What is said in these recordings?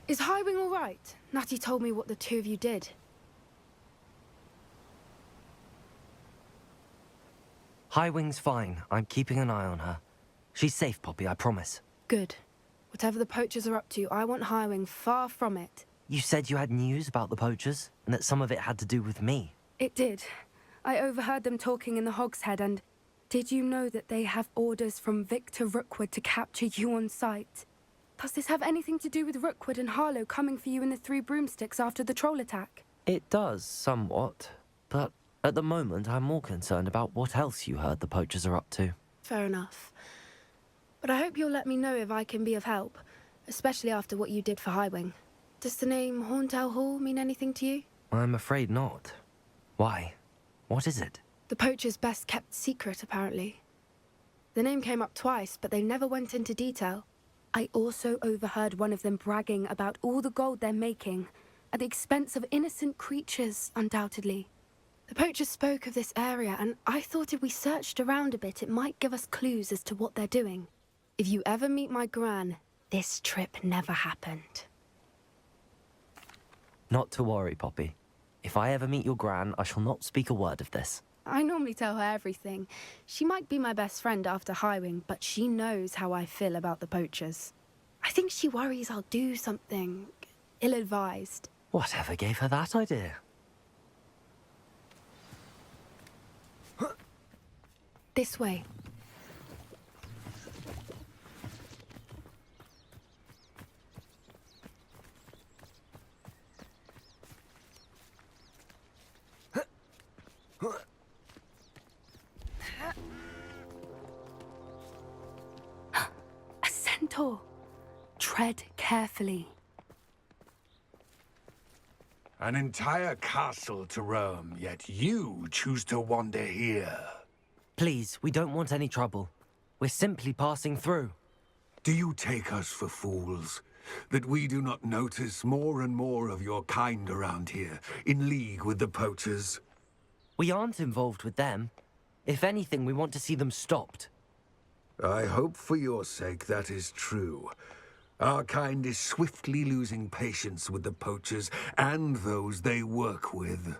Is Highwing all right? Natty told me what the two of you did. Highwing's fine. I'm keeping an eye on her. She's safe, Poppy, I promise. Good. Whatever the poachers are up to, I want Highwing far from it. You said you had news about the poachers, and that some of it had to do with me. It did. I overheard them talking in the Hogshead, and did you know that they have orders from Victor Rookwood to capture you on sight? Does this have anything to do with Rookwood and Harlow coming for you in the Three Broomsticks after the troll attack? It does, somewhat. But at the moment, I'm more concerned about what else you heard the poachers are up to. Fair enough. But I hope you'll let me know if I can be of help, especially after what you did for Highwing. Does the name Horntail Hall mean anything to you? I'm afraid not. Why? What is it? The poachers' best-kept secret, apparently. The name came up twice, but they never went into detail. I also overheard one of them bragging about all the gold they're making, at the expense of innocent creatures, undoubtedly. The poachers spoke of this area, and I thought if we searched around a bit, it might give us clues as to what they're doing. If you ever meet my gran, this trip never happened. Not to worry, Poppy. If I ever meet your gran, I shall not speak a word of this. I normally tell her everything. She might be my best friend after Highwing, but she knows how I feel about the poachers. I think she worries I'll do something ill-advised. Whatever gave her that idea? This way. A centaur. Tread carefully. An entire castle to roam, yet you choose to wander here. Please, we don't want any trouble. We're simply passing through. Do you take us for fools? That we do not notice more and more of your kind around here, in league with the poachers? We aren't involved with them. If anything, we want to see them stopped. I hope for your sake that is true. Our kind is swiftly losing patience with the poachers and those they work with.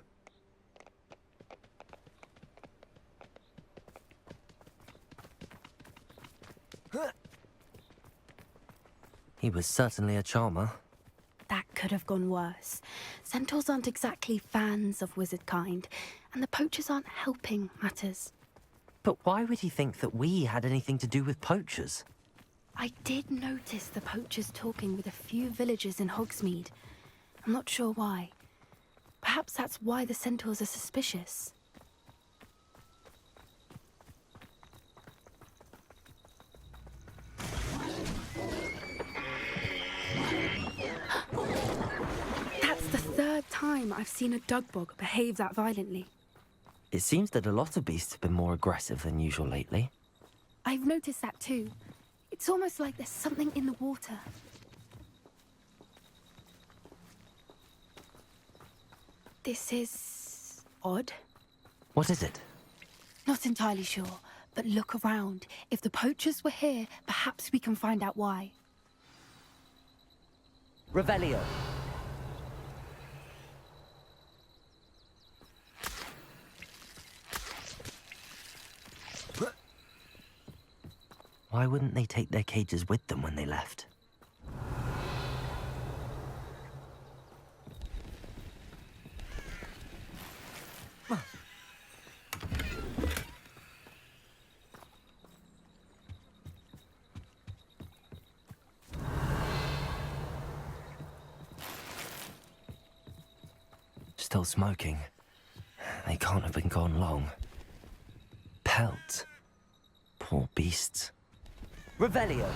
He was certainly a charmer. That could have gone worse. Centaurs aren't exactly fans of wizard kind, and the poachers aren't helping matters. But why would he think that we had anything to do with poachers? I did notice the poachers talking with a few villagers in Hogsmeade. I'm not sure why. Perhaps that's why the centaurs are suspicious. That's the third time I've seen a dugbog behave that violently. It seems that a lot of beasts have been more aggressive than usual lately. I've noticed that too. It's almost like there's something in the water. This is odd. What is it? Not entirely sure, but look around. If the poachers were here, perhaps we can find out why. Revelio. Why wouldn't they take their cages with them when they left? Still smoking. They can't have been gone long. Pelt. Poor beasts. Revelio!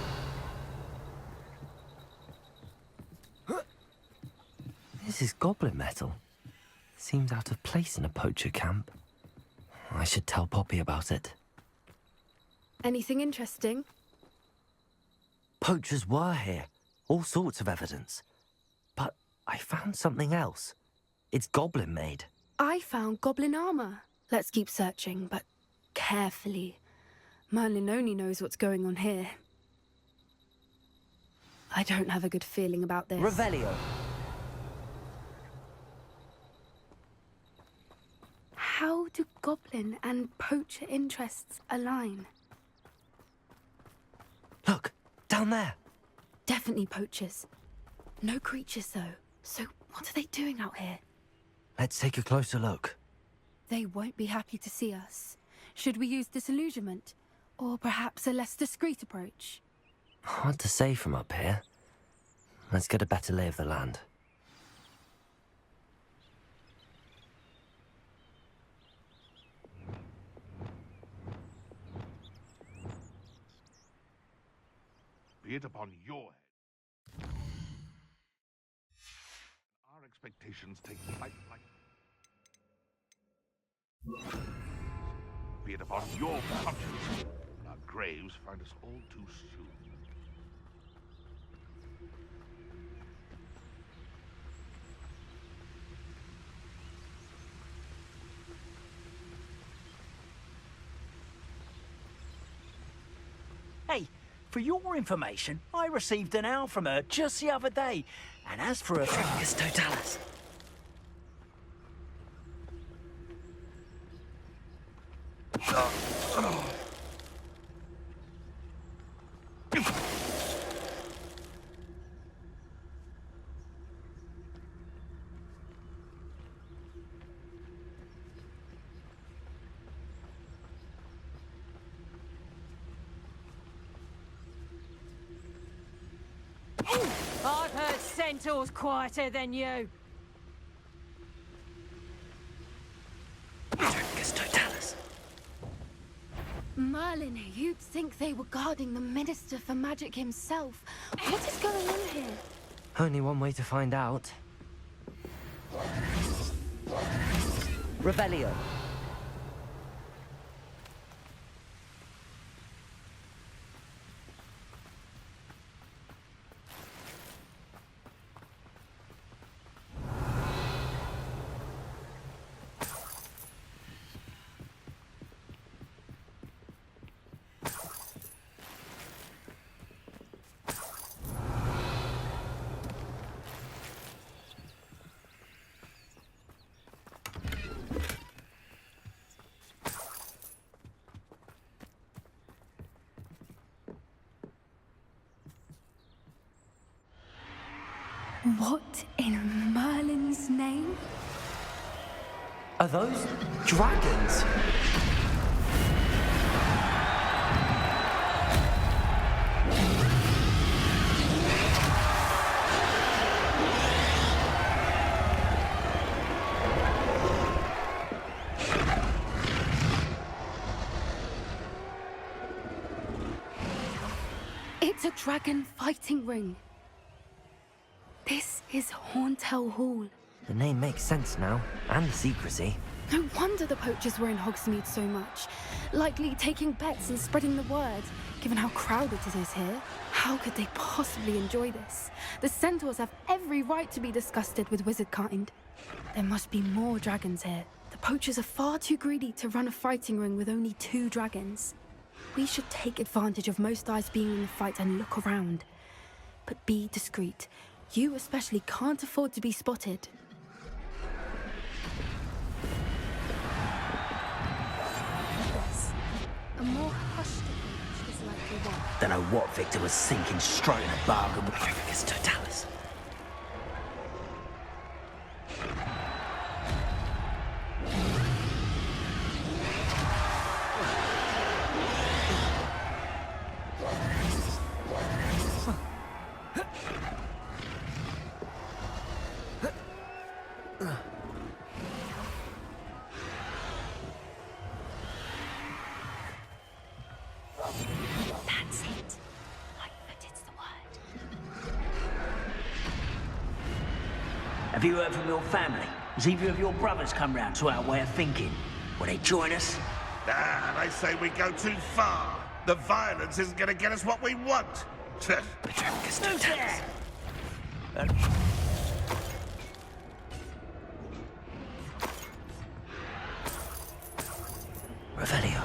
This is goblin metal. Seems out of place in a poacher camp. I should tell Poppy about it. Anything interesting? Poachers were here. All sorts of evidence. But I found something else. It's goblin made. I found goblin armor. Let's keep searching, but carefully. Merlin only knows what's going on here. I don't have a good feeling about this. Revelio. How do goblin and poacher interests align? Look, down there. Definitely poachers. No creatures, though. So what are they doing out here? Let's take a closer look. They won't be happy to see us. Should we use disillusionment? Or perhaps a less discreet approach? Hard to say from up here. Let's get a better lay of the land. Be it upon your head. Our expectations take flight like... Be it upon your conscience. Our graves find us all too soon. Hey, for your information, I received an owl from her just the other day. And as for her... Tragus totalis. I've heard centaurs quieter than you. Tragus totalis. Merlin, you'd think they were guarding the Minister for Magic himself. What is going on here? Only one way to find out. Revelio. What in Merlin's name? Are those dragons? It's a dragon fighting ring. This is Hauntel Hall. The name makes sense now, and the secrecy. No wonder the poachers were in Hogsmeade so much. Likely taking bets and spreading the word, given how crowded it is here. How could they possibly enjoy this? The centaurs have every right to be disgusted with wizard kind. There must be more dragons here. The poachers are far too greedy to run a fighting ring with only 2 dragons. We should take advantage of most eyes being in the fight and look around. But be discreet. You especially can't afford to be spotted. A more hushed approach is likely one. Don't know what Victor was thinking, striking a bargain with... Tragus totalis. That's it. Lightfoot is the word. Have you heard from your family? Has either of your brothers come round to our way of thinking? Will they join us? Ah, they say we go too far. The violence isn't going to get us what we want. Tragus totalis. Revelio.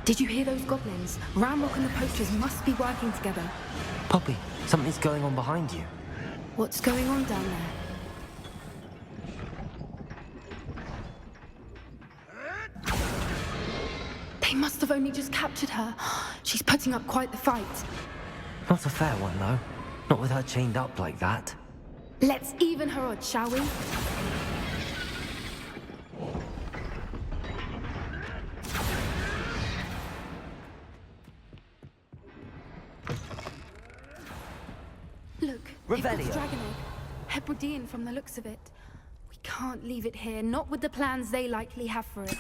Did you hear those goblins? Ramrock and the poachers must be working together. Poppy, something's going on behind you. What's going on down there? They must have only just captured her. She's putting up quite the fight. Not a fair one, though. Not with her chained up like that. Let's even her odds, shall we? Look, Revelio. it's dragon egg. Hebridean from the looks of it. We can't leave it here, not with the plans they likely have for it.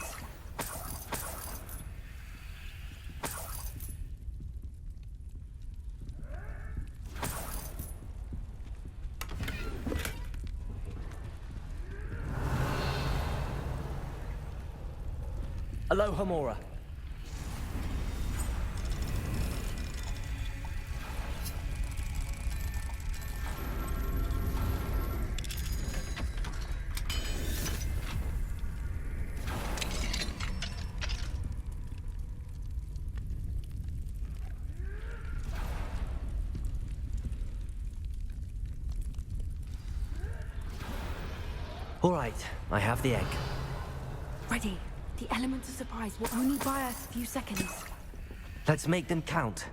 Aloha, Mora. All right, I have the egg. Ready. The element of surprise will only buy us a few seconds. Let's make them count.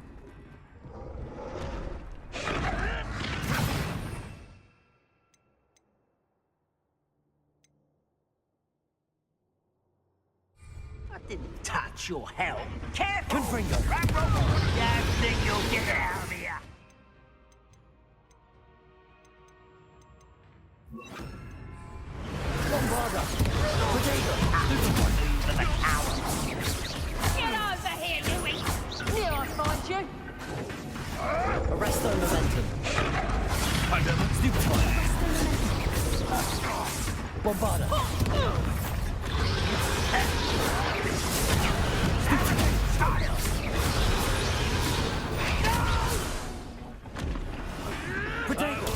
I didn't touch your helm. Careful! Confringo. Don't think you'll get out of here. Bombarda. Potato. Move the coward. Get over here, Louis! Here I find you. Arresto momentum. Stupefy. Bombarda. Potato.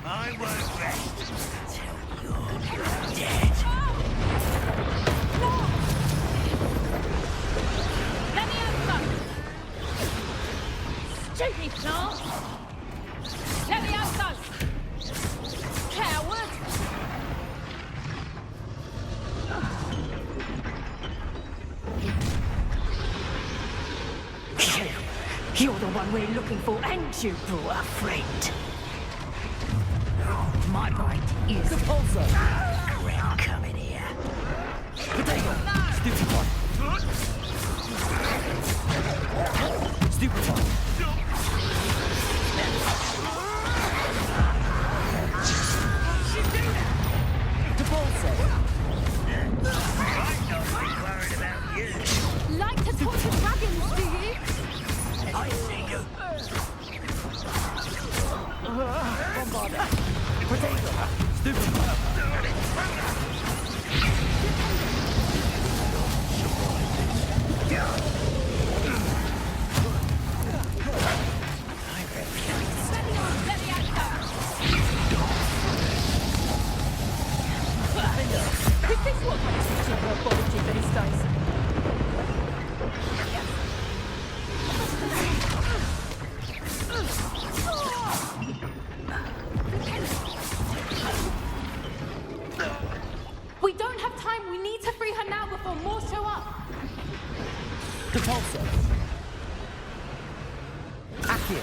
I won't rest till you're dead. Let me over! Stupid plant! Let me over! Coward! You're the one we're looking for, and you brought a friend. My bite is The pulsar. Grim coming here. Potato. Stupefy. Stupefy. Depulso. I'm not worried about you. Like to talk to dragons, do you? I see you. Bombarda. Potato. Stupefy. Let me over! Is this what makes you keep her body these days? We don't have time. We need to free her now before more show up. Depulso. Accio.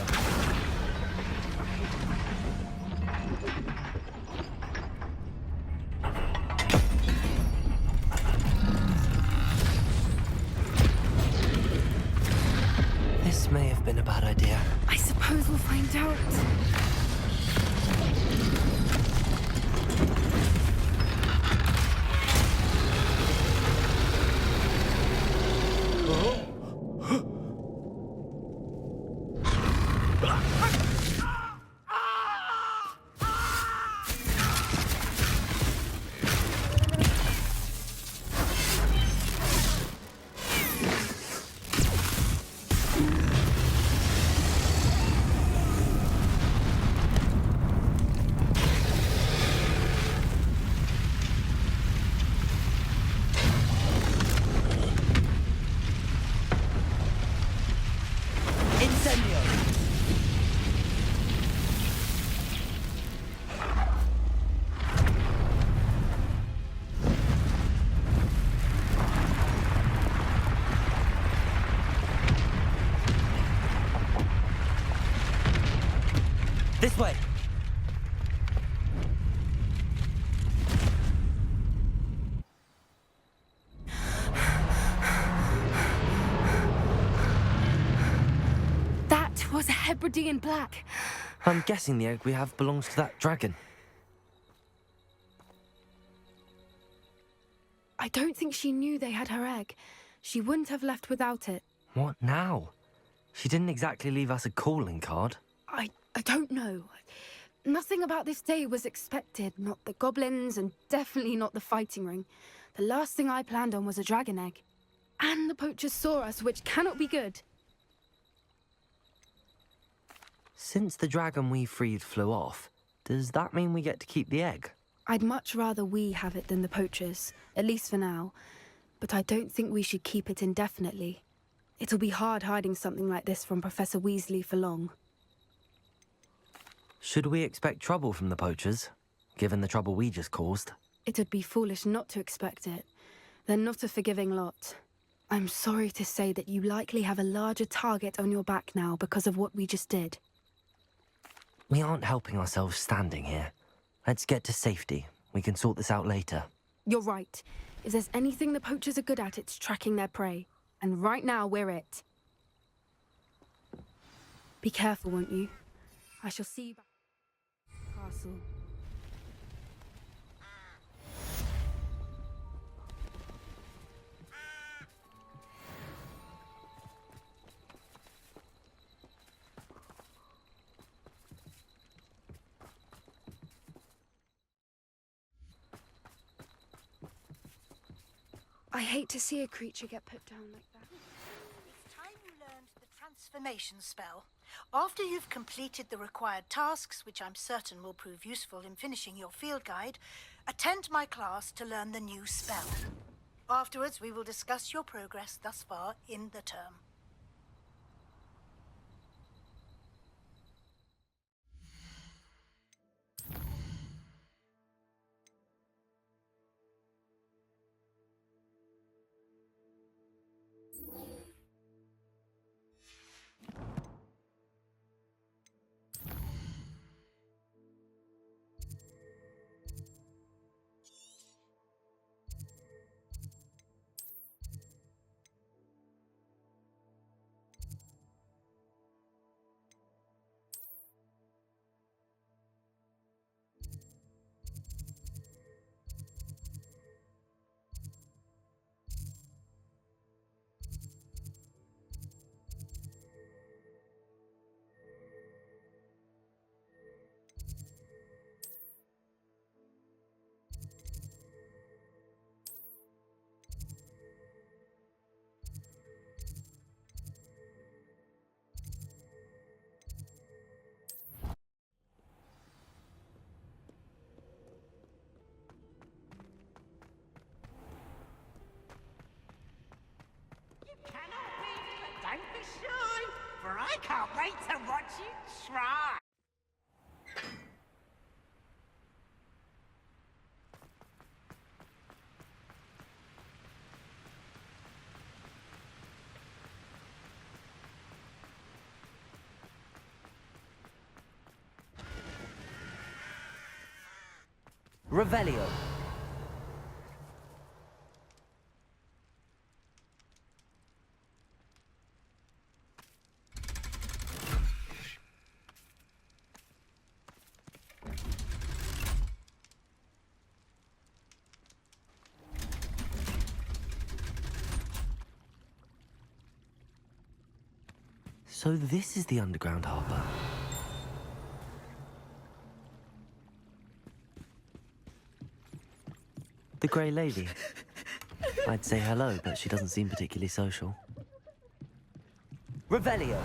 This may have been a bad idea. I suppose we'll find out. This way! That was a Hebridean black. I'm guessing the egg we have belongs to that dragon. I don't think she knew they had her egg. She wouldn't have left without it. What now? She didn't exactly leave us a calling card. I don't know. Nothing about this day was expected. Not the goblins, and definitely not the fighting ring. The last thing I planned on was a dragon egg. And the poachers saw us, which cannot be good. Since the dragon we freed flew off, does that mean we get to keep the egg? I'd much rather we have it than the poachers, at least for now. But I don't think we should keep it indefinitely. It'll be hard hiding something like this from Professor Weasley for long. Should we expect trouble from the poachers, given the trouble we just caused? It would be foolish not to expect it. They're not a forgiving lot. I'm sorry to say that you likely have a larger target on your back now because of what we just did. We aren't helping ourselves standing here. Let's get to safety. We can sort this out later. You're right. If there's anything the poachers are good at, it's tracking their prey. And right now, we're it. Be careful, won't you? I shall see you back at the castle. I hate to see a creature get put down like that. It's time you learned the transformation spell. After you've completed the required tasks, which I'm certain will prove useful in finishing your field guide, attend my class to learn the new spell. Afterwards, we will discuss your progress thus far in the term. Don't be shy, for I can't wait to watch you try. Revelio. So this is the underground harbour. The Grey Lady. I'd say hello, but she doesn't seem particularly social. Revelio.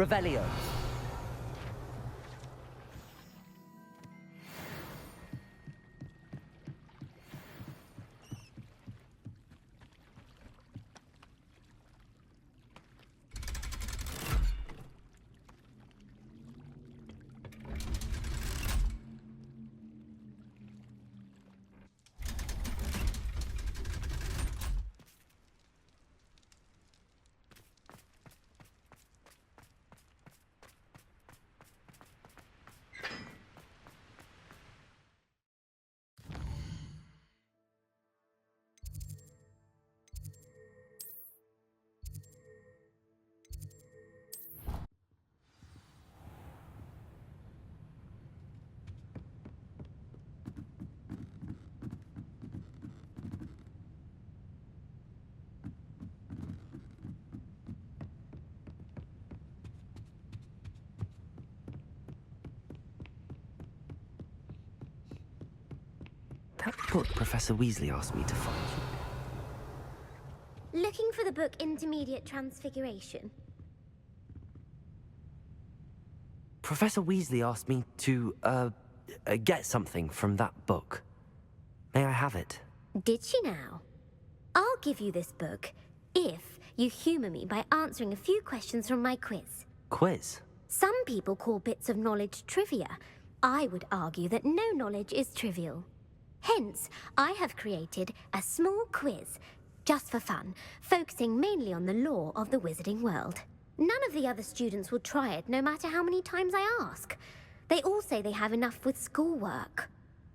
Revelio. That book Professor Weasley asked me to find. Looking for the book Intermediate Transfiguration? Professor Weasley asked me to, get something from that book. May I have it? Did she now? I'll give you this book if you humour me by answering a few questions from my quiz. Quiz? Some people call bits of knowledge trivia. I would argue that no knowledge is trivial. Hence, I have created a small quiz, just for fun, focusing mainly on the lore of the wizarding world. None of the other students will try it, no matter how many times I ask. They all say they have enough with schoolwork.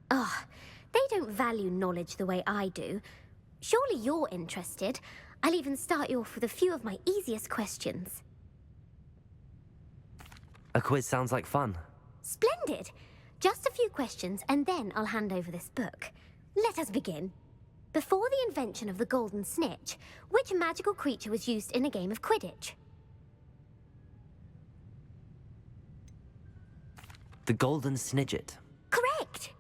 Ugh, they don't value knowledge the way I do. Surely you're interested. I'll even start you off with a few of my easiest questions. A quiz sounds like fun. Splendid! Just a few questions, and then I'll hand over this book. Let us begin. Before the invention of the golden snitch, which magical creature was used in a game of Quidditch? The Golden Snidget. Correct!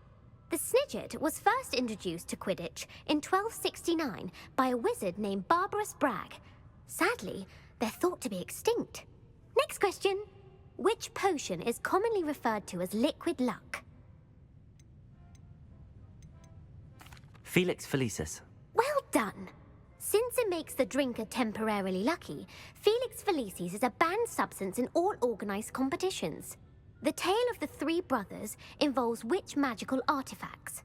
The Snidget was first introduced to Quidditch in 1269 by a wizard named Barbarous Bragg. Sadly, they're thought to be extinct. Next question. Which potion is commonly referred to as liquid luck? Felix Felicis. Well done! Since it makes the drinker temporarily lucky, Felix Felicis is a banned substance in all organised competitions. The tale of the three brothers involves which magical artifacts?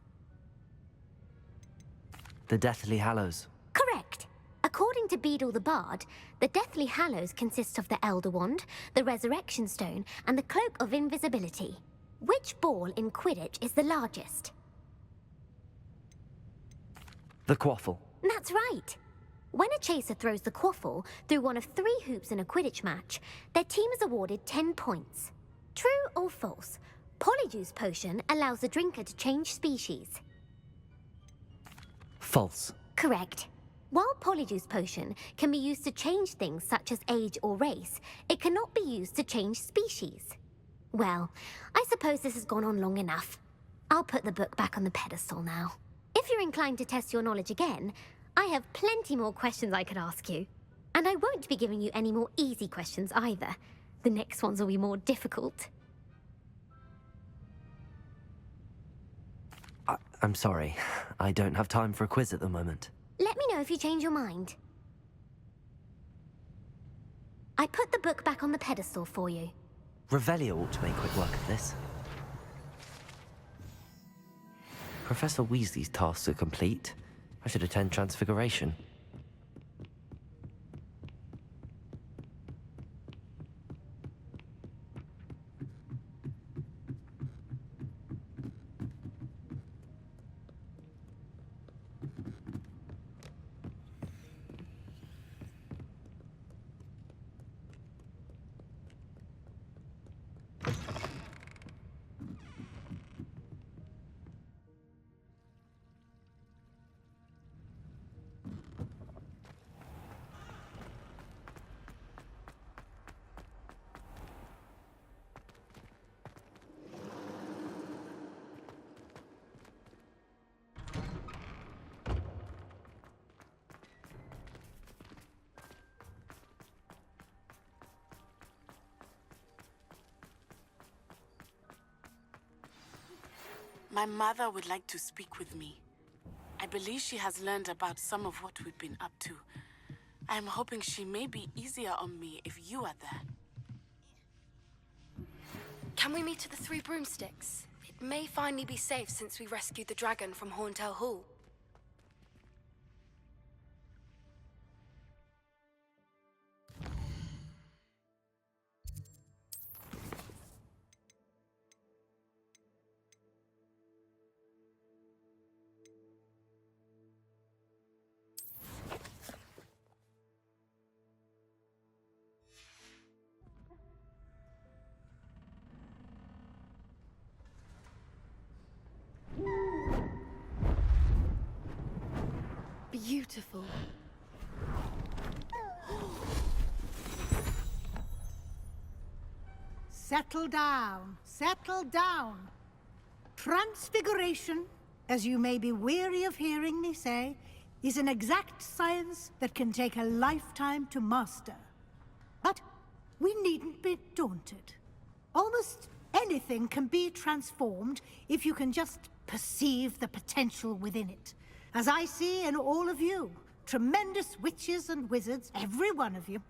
The Deathly Hallows. Correct! According to Beedle the Bard, the Deathly Hallows consists of the Elder Wand, the Resurrection Stone, and the Cloak of Invisibility. Which ball in Quidditch is the largest? The Quaffle. That's right! When a chaser throws the quaffle through one of 3 hoops in a Quidditch match, their team is awarded 10 points. True or false? Polyjuice Potion allows the drinker to change species. False. Correct. While Polyjuice Potion can be used to change things such as age or race, it cannot be used to change species. Well, I suppose this has gone on long enough. I'll put the book back on the pedestal now. If you're inclined to test your knowledge again, I have plenty more questions I could ask you. And I won't be giving you any more easy questions either. The next ones will be more difficult. I'm sorry. I don't have time for a quiz at the moment. Let me know if you change your mind. I put the book back on the pedestal for you. Revelio ought to make quick work of this. Professor Weasley's tasks are complete. I should attend Transfiguration. My mother would like to speak with me. I believe she has learned about some of what we've been up to. I am hoping she may be easier on me if you are there. Can we meet at the Three Broomsticks? It may finally be safe since we rescued the dragon from Horntail Hall. Beautiful. Settle down. Settle down. Transfiguration, as you may be weary of hearing me say, is an exact science that can take a lifetime to master. But we needn't be daunted. Almost anything can be transformed if you can just perceive the potential within it. As I see in all of you, tremendous witches and wizards, every one of you.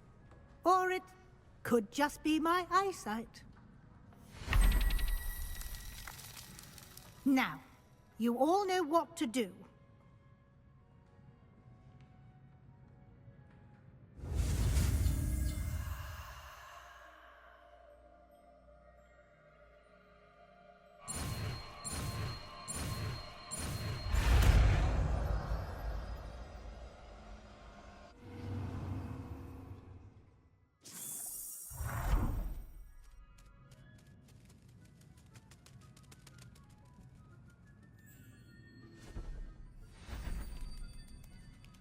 Or it could just be my eyesight. Now, you all know what to do.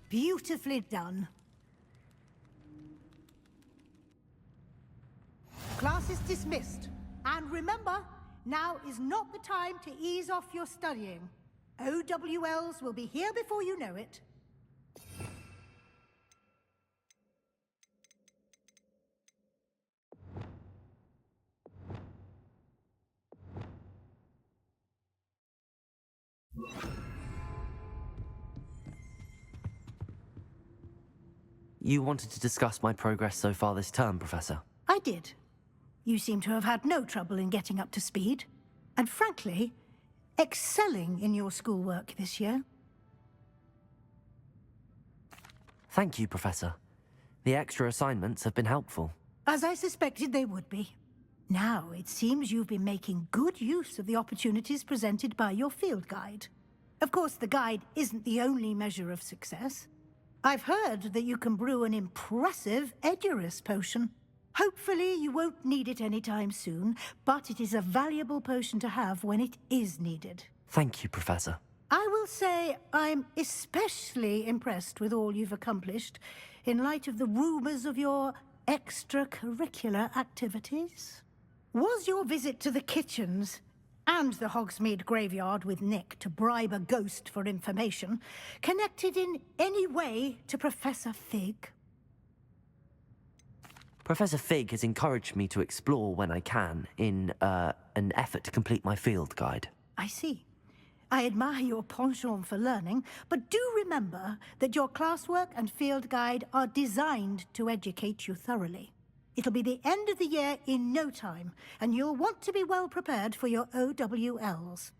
Beautifully done. Class is dismissed. And remember, now is not the time to ease off your studying. OWLs will be here before you know it. You wanted to discuss my progress so far this term, Professor? I did. You seem to have had no trouble in getting up to speed. And frankly, excelling in your schoolwork this year. Thank you, Professor. The extra assignments have been helpful. As I suspected they would be. Now, it seems you've been making good use of the opportunities presented by your field guide. Of course, the guide isn't the only measure of success. I've heard that you can brew an impressive Edurus potion. Hopefully you won't need it anytime soon, but it is a valuable potion to have when it is needed. Thank you, Professor. I will say I'm especially impressed with all you've accomplished in light of the rumors of your extracurricular activities. Was your visit to the kitchens and the Hogsmeade graveyard with Nick to bribe a ghost for information connected in any way to Professor Fig? Professor Fig has encouraged me to explore when I can in an effort to complete my field guide. I see. I admire your penchant for learning, but do remember that your classwork and field guide are designed to educate you thoroughly. It'll be the end of the year in no time, and you'll want to be well prepared for your OWLs.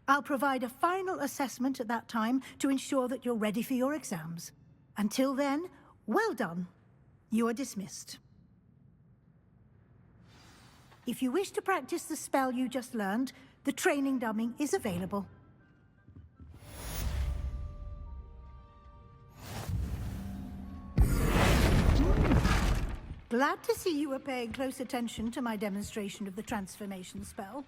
I'll provide a final assessment at that time to ensure that you're ready for your exams. Until then, well done. You are dismissed. If you wish to practice the spell you just learned, the training dummy is available. Glad to see you were paying close attention to my demonstration of the transformation spell.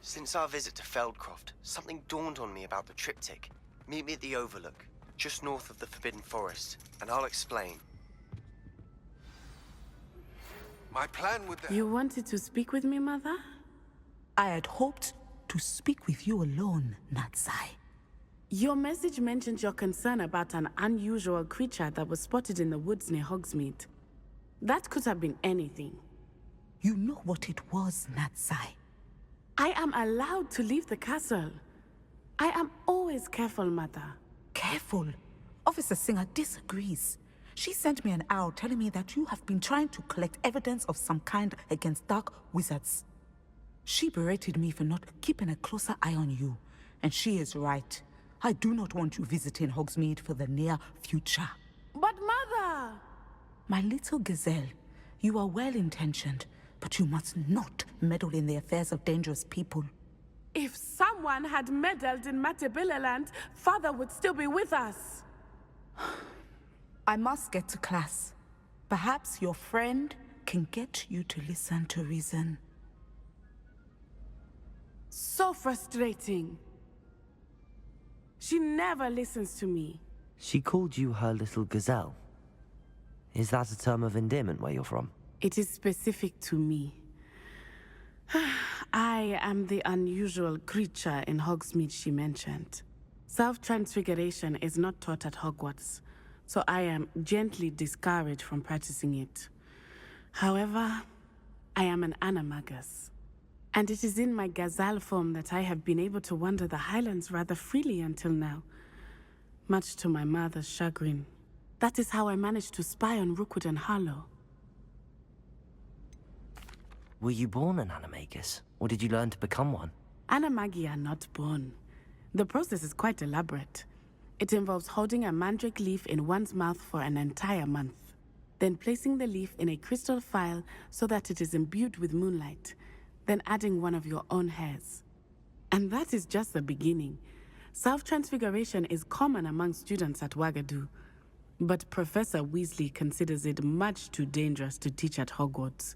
Since our visit to Feldcroft, something dawned on me about the triptych. Meet me at the Overlook, just north of the Forbidden Forest, and I'll explain. My plan with the... You wanted to speak with me, Mother? I had hoped to speak with you alone, Natsai. Your message mentioned your concern about an unusual creature that was spotted in the woods near Hogsmeade. That could have been anything. You know what it was, Natsai. I am allowed to leave the castle. I am always careful, Mother. Careful? Officer Singer disagrees. She sent me an owl telling me that you have been trying to collect evidence of some kind against dark wizards. She berated me for not keeping a closer eye on you, and she is right. I do not want you visiting Hogsmeade for the near future. But Mother! My little gazelle, you are well-intentioned, but you must not meddle in the affairs of dangerous people. If someone had meddled in Matabeleland, Father would still be with us. I must get to class. Perhaps your friend can get you to listen to reason. So frustrating. She never listens to me. She called you her little gazelle. Is that a term of endearment where you're from? It is specific to me. I am the unusual creature in Hogsmeade she mentioned. Self-transfiguration is not taught at Hogwarts, so I am gently discouraged from practicing it. However, I am an animagus, and it is in my gazelle form that I have been able to wander the Highlands rather freely until now, much to my mother's chagrin. That is how I managed to spy on Rookwood and Harlow. Were you born an animagus, or did you learn to become one? Animagi are not born. The process is quite elaborate. It involves holding a mandrake leaf in one's mouth for an entire month, then placing the leaf in a crystal phial so that it is imbued with moonlight, then adding one of your own hairs. And that is just the beginning. Self-transfiguration is common among students at Wagadu, but Professor Weasley considers it much too dangerous to teach at Hogwarts.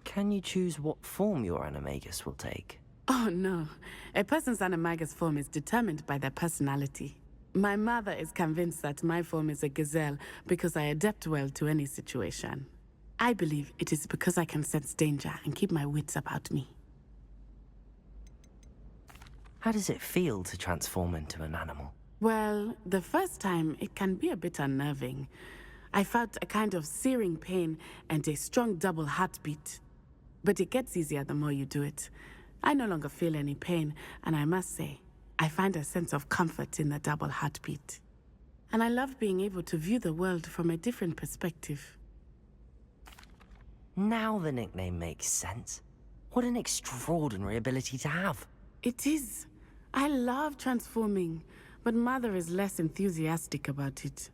Can you choose what form your animagus will take? Oh no, a person's animagus form is determined by their personality. My mother is convinced that my form is a gazelle because I adapt well to any situation. I believe it is because I can sense danger and keep my wits about me. How does it feel to transform into an animal? Well, the first time it can be a bit unnerving. I felt a kind of searing pain and a strong double heartbeat. But it gets easier the more you do it. I no longer feel any pain, and I must say, I find a sense of comfort in the double heartbeat. And I love being able to view the world from a different perspective. Now the nickname makes sense. What an extraordinary ability to have. It is. I love transforming, but Mother is less enthusiastic about it.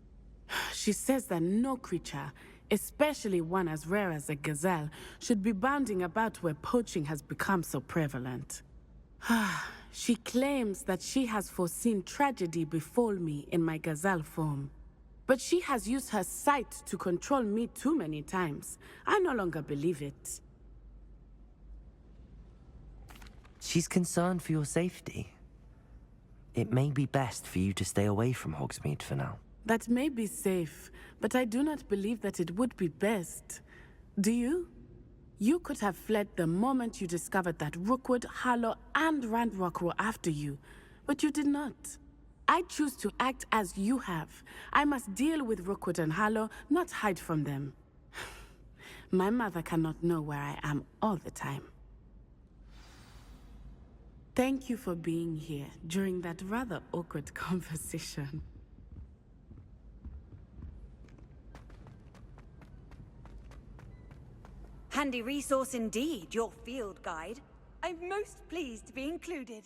She says that no creature, especially one as rare as a gazelle, should be bounding about where poaching has become so prevalent. She claims that she has foreseen tragedy befall me in my gazelle form. But she has used her sight to control me too many times. I no longer believe it. She's concerned for your safety. It may be best for you to stay away from Hogsmeade for now. That may be safe, but I do not believe that it would be best. Do you? You could have fled the moment you discovered that Rookwood, Harlow, and Randrock were after you, but you did not. I choose to act as you have. I must deal with Rookwood and Harlow, not hide from them. My mother cannot know where I am all the time. Thank you for being here during that rather awkward conversation. Handy resource indeed, your field guide. I'm most pleased to be included.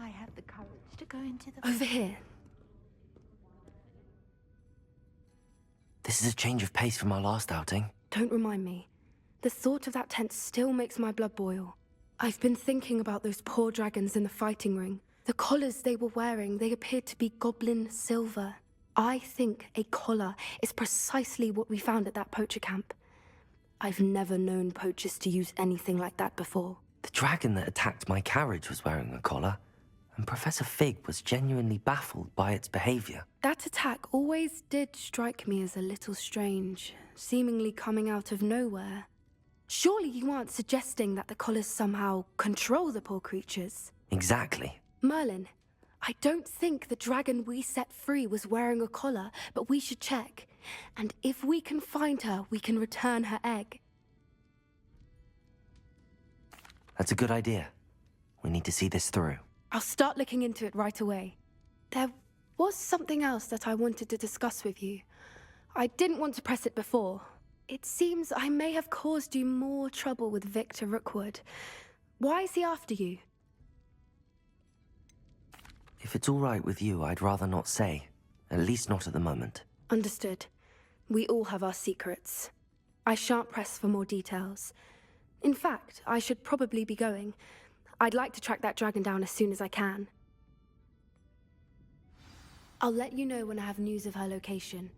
I have the courage to go into the... Over here. This is a change of pace from our last outing. Don't remind me. The thought of that tent still makes my blood boil. I've been thinking about those poor dragons in the fighting ring. The collars they were wearing, they appeared to be goblin silver. I think a collar is precisely what we found at that poacher camp. I've never known poachers to use anything like that before. The dragon that attacked my carriage was wearing a collar, and Professor Fig was genuinely baffled by its behavior. That attack always did strike me as a little strange, seemingly coming out of nowhere. Surely you aren't suggesting that the collars somehow control the poor creatures? Exactly. Merlin, I don't think the dragon we set free was wearing a collar, but we should check. And if we can find her, we can return her egg. That's a good idea. We need to see this through. I'll start looking into it right away. There was something else that I wanted to discuss with you. I didn't want to press it before. It seems I may have caused you more trouble with Victor Rookwood. Why is he after you? If it's all right with you, I'd rather not say. At least not at the moment. Understood. We all have our secrets. I shan't press for more details. In fact, I should probably be going. I'd like to track that dragon down as soon as I can. I'll let you know when I have news of her location.